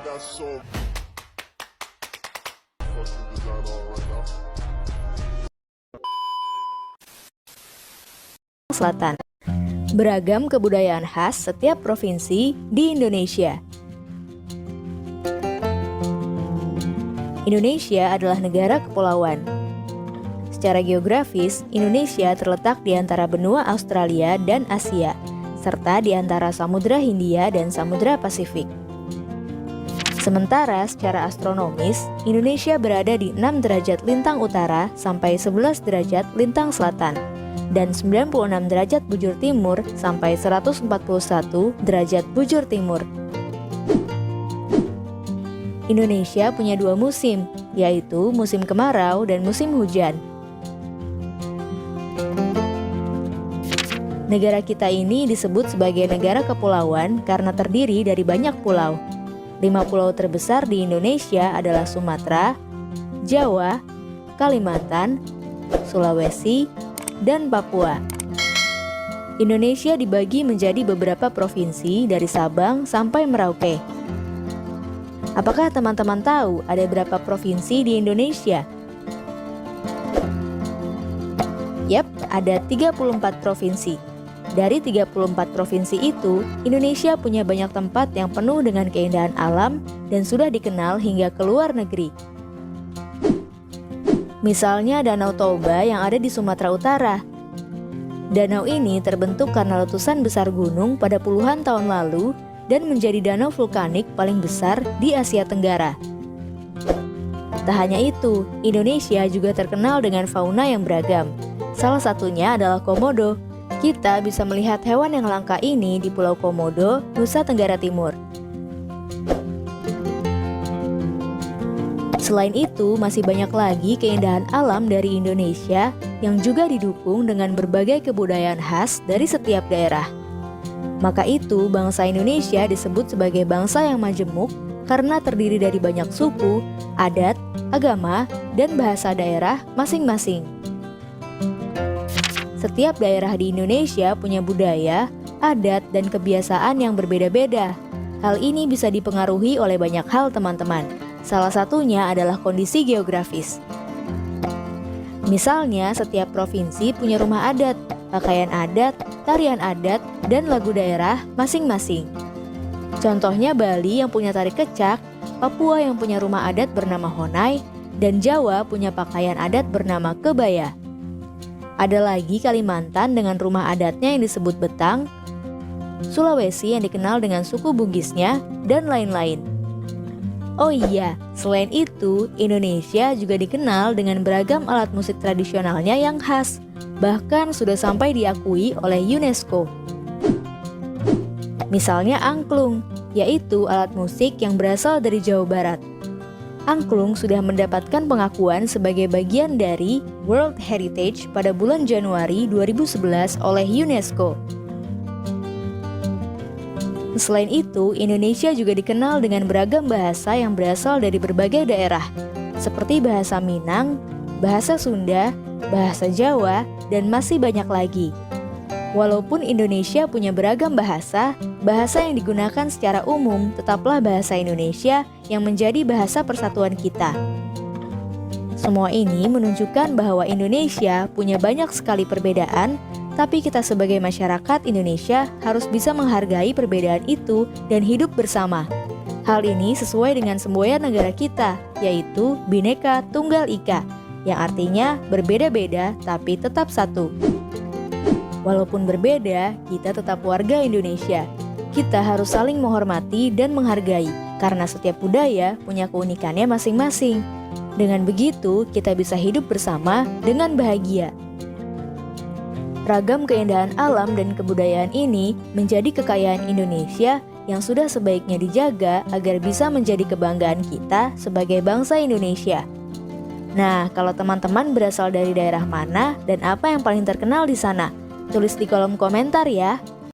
got so fucking design on right now. Selatan. Beragam kebudayaan khas setiap provinsi di Indonesia. Indonesia adalah negara kepulauan. Secara geografis, Indonesia terletak di antara benua Australia dan Asia, serta di antara Samudra Hindia dan Samudra Pasifik. Sementara secara astronomis, Indonesia berada di 6 derajat lintang utara sampai 11 derajat lintang selatan, dan 96 derajat bujur timur sampai 141 derajat bujur timur. Indonesia punya 2 musim, yaitu musim kemarau dan musim hujan. Negara kita ini disebut sebagai negara kepulauan karena terdiri dari banyak pulau. 5 pulau terbesar di Indonesia adalah Sumatera, Jawa, Kalimantan, Sulawesi, dan Papua. Indonesia dibagi menjadi beberapa provinsi dari Sabang sampai Merauke. Apakah teman-teman tahu ada berapa provinsi di Indonesia? Yap, ada 34 provinsi. Dari 34 provinsi itu, Indonesia punya banyak tempat yang penuh dengan keindahan alam dan sudah dikenal hingga ke luar negeri. Misalnya Danau Toba yang ada di Sumatera Utara. Danau ini terbentuk karena letusan besar gunung pada puluhan tahun lalu dan menjadi danau vulkanik paling besar di Asia Tenggara. Tak hanya itu, Indonesia juga terkenal dengan fauna yang beragam. Salah satunya adalah komodo. Kita bisa melihat hewan yang langka ini di Pulau Komodo, Nusa Tenggara Timur. Selain itu, masih banyak lagi keindahan alam dari Indonesia yang juga didukung dengan berbagai kebudayaan khas dari setiap daerah. Maka itu, bangsa Indonesia disebut sebagai bangsa yang majemuk karena terdiri dari banyak suku, adat, agama, dan bahasa daerah masing-masing. Setiap daerah di Indonesia punya budaya, adat, dan kebiasaan yang berbeda-beda. Hal ini bisa dipengaruhi oleh banyak hal, teman-teman. Salah satunya adalah kondisi geografis. Misalnya, setiap provinsi punya rumah adat, pakaian adat, tarian adat, dan lagu daerah masing-masing. Contohnya Bali yang punya tari kecak, Papua yang punya rumah adat bernama Honai, dan Jawa punya pakaian adat bernama kebaya. Ada lagi Kalimantan dengan rumah adatnya yang disebut Betang, Sulawesi yang dikenal dengan suku Bugisnya, dan lain-lain. Oh iya, selain itu, Indonesia juga dikenal dengan beragam alat musik tradisionalnya yang khas, bahkan sudah sampai diakui oleh UNESCO. Misalnya angklung, yaitu alat musik yang berasal dari Jawa Barat. Angklung sudah mendapatkan pengakuan sebagai bagian dari World Heritage pada bulan Januari 2011 oleh UNESCO. Selain itu, Indonesia juga dikenal dengan beragam bahasa yang berasal dari berbagai daerah, seperti bahasa Minang, bahasa Sunda, bahasa Jawa, dan masih banyak lagi. Walaupun Indonesia punya beragam bahasa, bahasa yang digunakan secara umum tetaplah bahasa Indonesia yang menjadi bahasa persatuan kita. Semua ini menunjukkan bahwa Indonesia punya banyak sekali perbedaan, tapi kita sebagai masyarakat Indonesia harus bisa menghargai perbedaan itu dan hidup bersama. Hal ini sesuai dengan semboyan negara kita, yaitu Bhinneka Tunggal Ika, yang artinya berbeda-beda tapi tetap satu. Walaupun berbeda, kita tetap warga Indonesia. Kita harus saling menghormati dan menghargai, karena setiap budaya punya keunikannya masing-masing. Dengan begitu, kita bisa hidup bersama dengan bahagia. Ragam keindahan alam dan kebudayaan ini menjadi kekayaan Indonesia yang sudah sebaiknya dijaga agar bisa menjadi kebanggaan kita sebagai bangsa Indonesia. Nah, kalau teman-teman berasal dari daerah mana dan apa yang paling terkenal di sana? Tulis di kolom komentar ya.